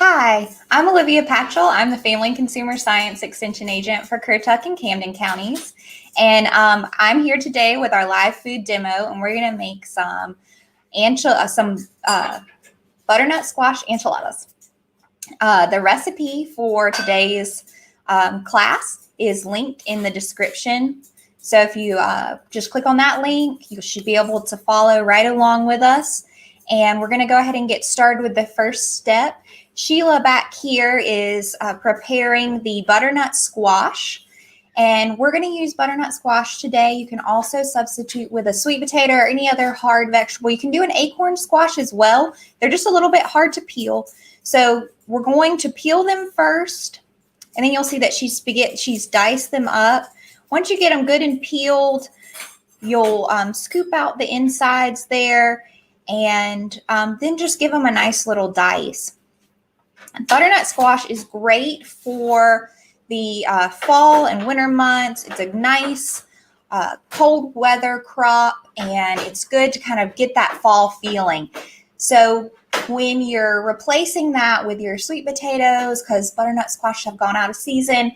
Hi, I'm Olivia Patchell. I'm the Family and Consumer Science Extension Agent for Currituck and Camden counties. And I'm here today with our live food demo, and we're going to make some butternut squash enchiladas. The recipe for today's class is linked in the description. So if you just click on that link, you should be able to follow right along with us. And we're going to go ahead and get started with the first step. Sheila back here is preparing the butternut squash. And we're going to use butternut squash today. You can also substitute with a sweet potato or any other hard vegetable. You can do an acorn squash as well. They're just a little bit hard to peel. So we're going to peel them first. And then you'll see that she's diced them up. Once you get them good and peeled, you'll scoop out the insides there and then just give them a nice little dice. Butternut squash is great for the fall and winter months. It's a nice cold weather crop, and it's good to kind of get that fall feeling. So when you're replacing that with your sweet potatoes, because butternut squash have gone out of season,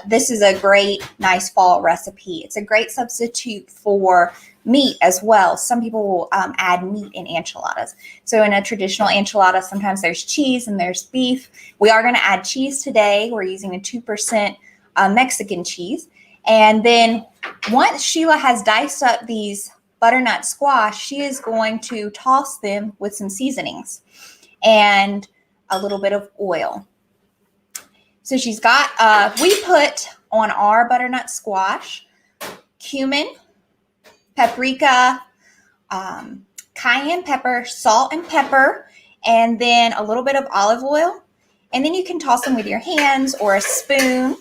this is a great, nice fall recipe. It's a great substitute for meat as well. Some people will add meat in enchiladas. So in a traditional enchilada, sometimes there's cheese and there's beef. We are going to add cheese today. We're using a 2% Mexican cheese. And then once Sheila has diced up these butternut squash, she is going to toss them with some seasonings and a little bit of oil. So she's got, we put on our butternut squash cumin, paprika, cayenne pepper, salt and pepper, and then a little bit of olive oil. And then you can toss them with your hands or a spoon.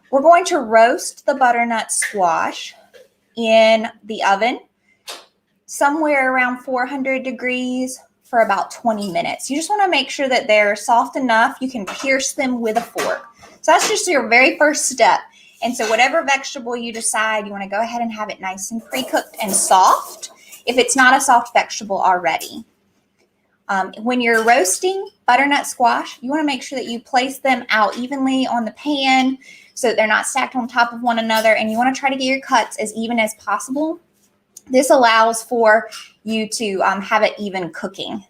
We're going to roast the butternut squash in the oven somewhere around 400 degrees for about 20 minutes. You just want to make sure that they're soft enough you can pierce them with a fork. So that's just your very first step. And so whatever vegetable you decide, you want to go ahead and have it nice and pre-cooked and soft if it's not a soft vegetable already. When you're roasting butternut squash, you want to make sure that you place them out evenly on the pan so that they're not stacked on top of one another, and you want to try to get your cuts as even as possible. This allows for you to have it even cooking.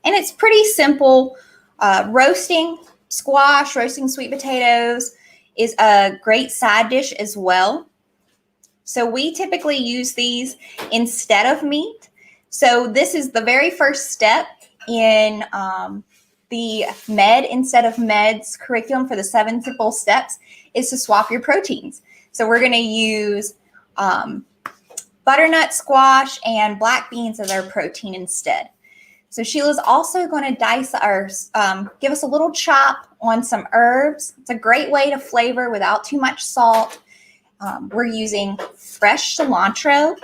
And it's pretty simple. Roasting squash, roasting sweet potatoes is a great side dish as well. So we typically use these instead of meat. So this is the very first step in the Med Instead of Meds curriculum for the 7 simple steps is to swap your proteins. So we're going to use butternut squash and black beans as our protein instead. So Sheila's also going to dice or give us a little chop on some herbs. It's a great way to flavor without too much salt. We're using fresh cilantro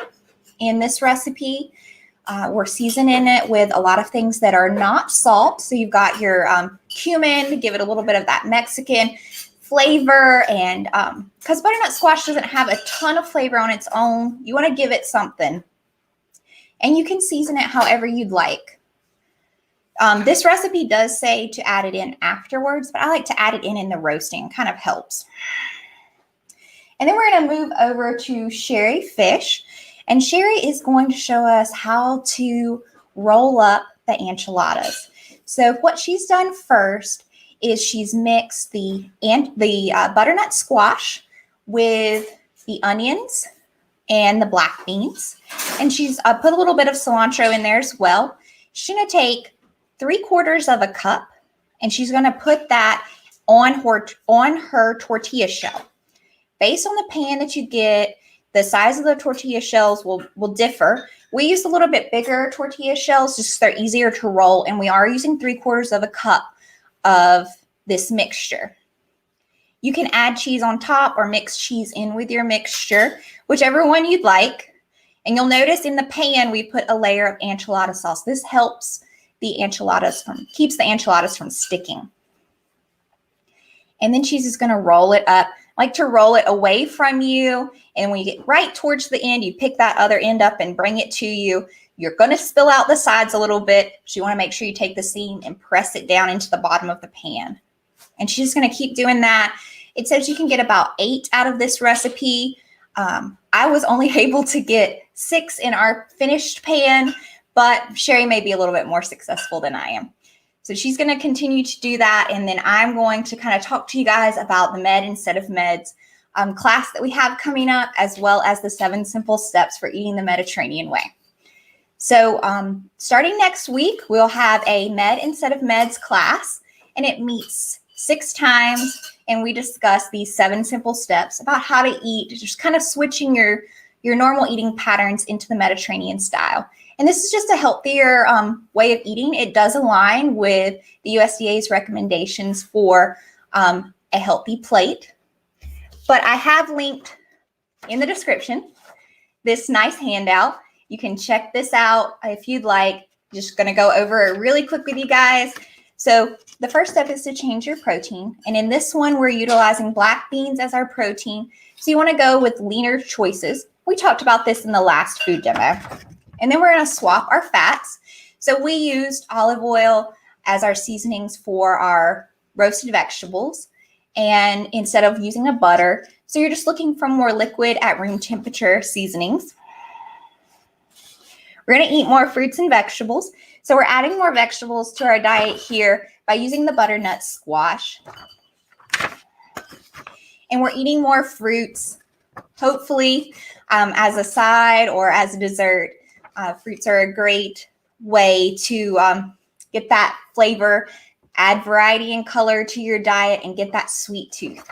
in this recipe. We're seasoning it with a lot of things that are not salt. So you've got your cumin to give it a little bit of that Mexican flavor. And because butternut squash doesn't have a ton of flavor on its own, you want to give it something. And you can season it however you'd like. This recipe does say to add it in afterwards, but I like to add it in the roasting. It kind of helps. And then we're going to move over to Sherry Fish. And Sherry is going to show us how to roll up the enchiladas. So what she's done first is she's mixed the butternut squash with the onions and the black beans. And she's put a little bit of cilantro in there as well. She's going to take 3/4 cup, and she's going to put that on her tortilla shell. Based on the pan that you get, the size of the tortilla shells will differ. We use a little bit bigger tortilla shells just so they're easier to roll, and we are using 3/4 cup of this mixture. You can add cheese on top or mix cheese in with your mixture, whichever one you'd like. And you'll notice in the pan we put a layer of enchilada sauce. This helps keeps the enchiladas from sticking. And then she's just going to roll it up. I like to roll it away from you. And when you get right towards the end, you pick that other end up and bring it to you. You're going to spill out the sides a little bit. So you want to make sure you take the seam and press it down into the bottom of the pan. And she's just going to keep doing that. It says you can get about 8 out of this recipe. I was only able to get 6 in our finished pan, but Sherry may be a little bit more successful than I am. So she's going to continue to do that. And then I'm going to kind of talk to you guys about the Med Instead of Meds class that we have coming up, as well as the 7 simple steps for eating the Mediterranean way. So starting next week, we'll have a Med Instead of Meds class, and it meets 6 times, and we discuss these 7 simple steps about how to eat, just kind of switching your normal eating patterns into the Mediterranean style. And this is just a healthier way of eating. It does align with the USDA's recommendations for a healthy plate. But I have linked in the description this nice handout. You can check this out if you'd like. Just going to go over it really quick with you guys. So the first step is to change your protein. And in this one, we're utilizing black beans as our protein. So you want to go with leaner choices. We talked about this in the last food demo. And then we're going to swap our fats. So we used olive oil as our seasonings for our roasted vegetables, and instead of using a butter. So you're just looking for more liquid at room temperature seasonings. We're going to eat more fruits and vegetables. So we're adding more vegetables to our diet here by using the butternut squash. And we're eating more fruits, hopefully as a side or as a dessert. Fruits are a great way to get that flavor, add variety and color to your diet, and get that sweet tooth.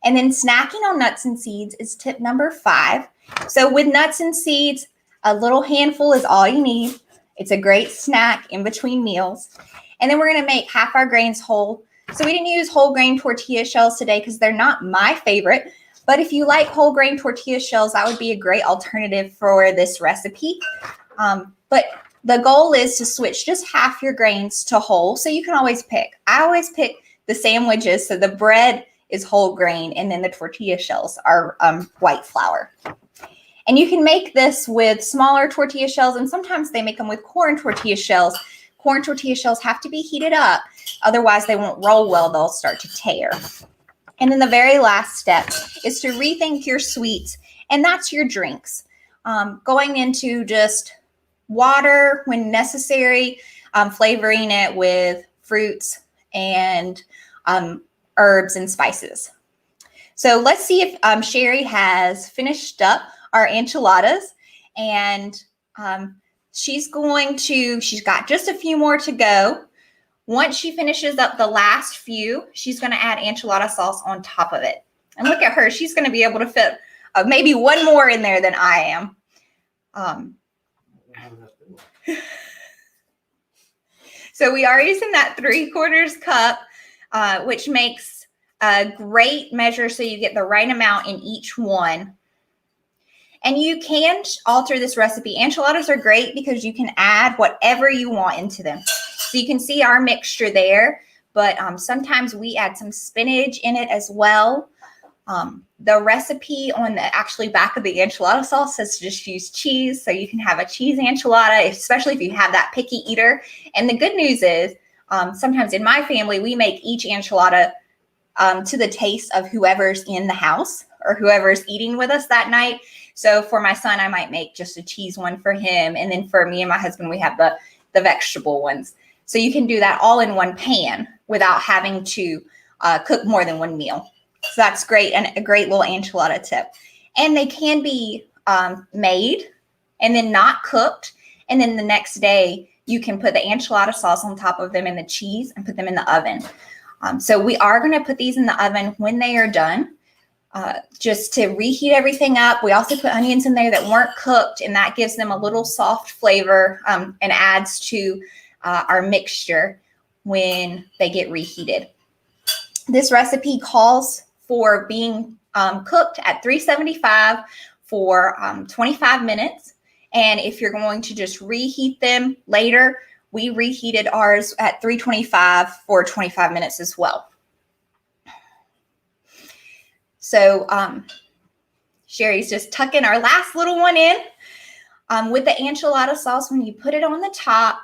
And then snacking on nuts and seeds is tip number 5. So with nuts and seeds, a little handful is all you need. It's a great snack in between meals. And then we're going to make half our grains whole. So we didn't use whole grain tortilla shells today because they're not my favorite. But if you like whole grain tortilla shells, that would be a great alternative for this recipe. But the goal is to switch just half your grains to whole. So you can always pick. I always pick the sandwiches. So the bread is whole grain, and then the tortilla shells are white flour. And you can make this with smaller tortilla shells, and sometimes they make them with corn tortilla shells. Corn tortilla shells have to be heated up. Otherwise, they won't roll well. They'll start to tear. And then the very last step is to rethink your sweets, and that's your drinks. Going into just water when necessary, flavoring it with fruits and herbs and spices. So let's see if Sherry has finished up our enchiladas, and she's got just a few more to go. Once she finishes up the last few, she's going to add enchilada sauce on top of it. And look at her. She's going to be able to fit maybe one more in there than I am. So we are using that 3/4 cup, which makes a great measure so you get the right amount in each one. And you can alter this recipe. Enchiladas are great because you can add whatever you want into them. So you can see our mixture there, but sometimes we add some spinach in it as well. The recipe on the actually back of the enchilada sauce says to just use cheese. So you can have a cheese enchilada, especially if you have that picky eater. And the good news is sometimes in my family, we make each enchilada to the taste of whoever's in the house or whoever's eating with us that night. So for my son, I might make just a cheese one for him. And then for me and my husband, we have the vegetable ones. So you can do that all in one pan without having to cook more than one meal. So that's great, and a great little enchilada tip. And they can be made and then not cooked. And then the next day, you can put the enchilada sauce on top of them and the cheese and put them in the oven. So we are going to put these in the oven when they are done. Just to reheat everything up. We also put onions in there that weren't cooked, and that gives them a little soft flavor and adds to our mixture when they get reheated. This recipe calls for being cooked at 375 for 25 minutes. And if you're going to just reheat them later, we reheated ours at 325 for 25 minutes as well. So Sherry's just tucking our last little one in. With the enchilada sauce, when you put it on the top,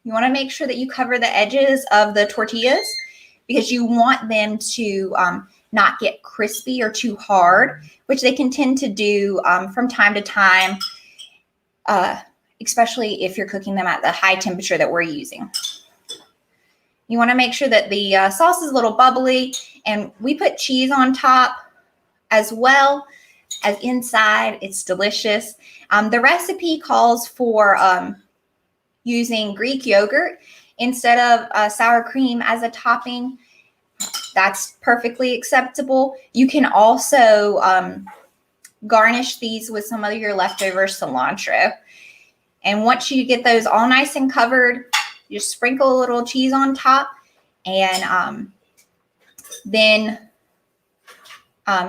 you want to make sure that you cover the edges of the tortillas because you want them to not get crispy or too hard, which they can tend to do from time to time, especially if you're cooking them at the high temperature that we're using. You want to make sure that the sauce is a little bubbly, and we put cheese on top as well as inside. It's delicious. The recipe calls for using Greek yogurt instead of sour cream as a topping. That's perfectly acceptable. You can also garnish these with some of your leftover cilantro. And once you get those all nice and covered, you just sprinkle a little cheese on top, and then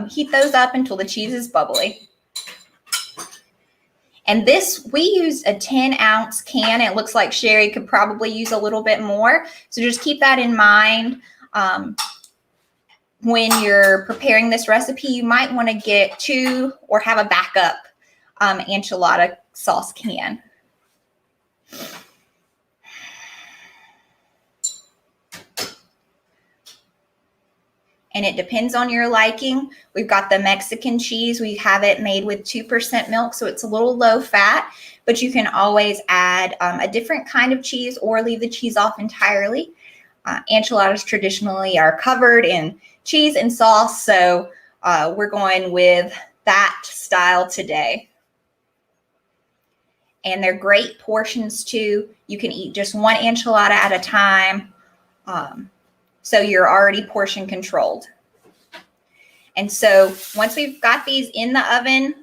heat those up until the cheese is bubbly. And this, we used a 10-ounce can. It looks like Sherry could probably use a little bit more. So just keep that in mind. When you're preparing this recipe, you might want to get 2 or have a backup enchilada sauce can. And it depends on your liking. We've got the Mexican cheese. We have it made with 2% milk, so it's a little low fat, but you can always add a different kind of cheese or leave the cheese off entirely. Enchiladas traditionally are covered in cheese and sauce, so we're going with that style today. And they're great portions too. You can eat just 1 enchilada at a time. So you're already portion controlled. And so once we've got these in the oven,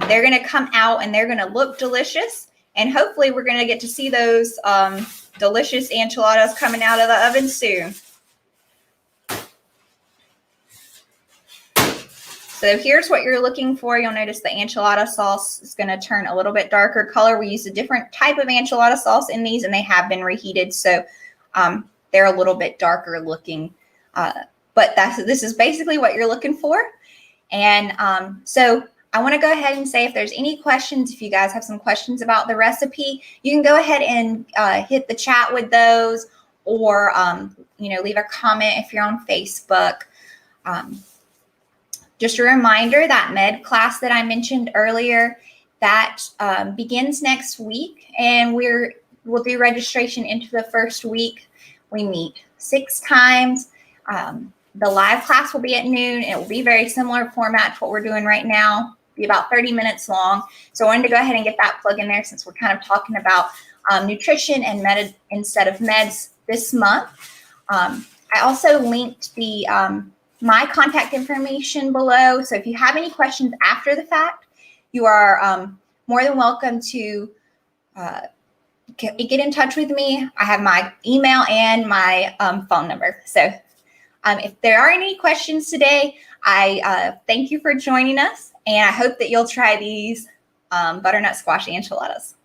they're going to come out and they're going to look delicious. And hopefully we're going to get to see those delicious enchiladas coming out of the oven soon. So here's what you're looking for. You'll notice the enchilada sauce is going to turn a little bit darker color. We use a different type of enchilada sauce in these, and they have been reheated. So they're a little bit darker looking, but this is basically what you're looking for. And so I want to go ahead and say if there's any questions, if you guys have some questions about the recipe, you can go ahead and hit the chat with those, or leave a comment if you're on Facebook. Just a reminder, that med class that I mentioned earlier, that begins next week, and we'll do registration into the first week. We meet 6 times. The live class will be at noon. It will be very similar format to what we're doing right now. Be about 30 minutes long. So I wanted to go ahead and get that plug in there since we're kind of talking about nutrition and med instead of meds this month. I also linked the my contact information below. So if you have any questions after the fact, you are more than welcome to get in touch with me. I have my email and my phone number. So if there are any questions today, I thank you for joining us, and I hope that you'll try these butternut squash enchiladas.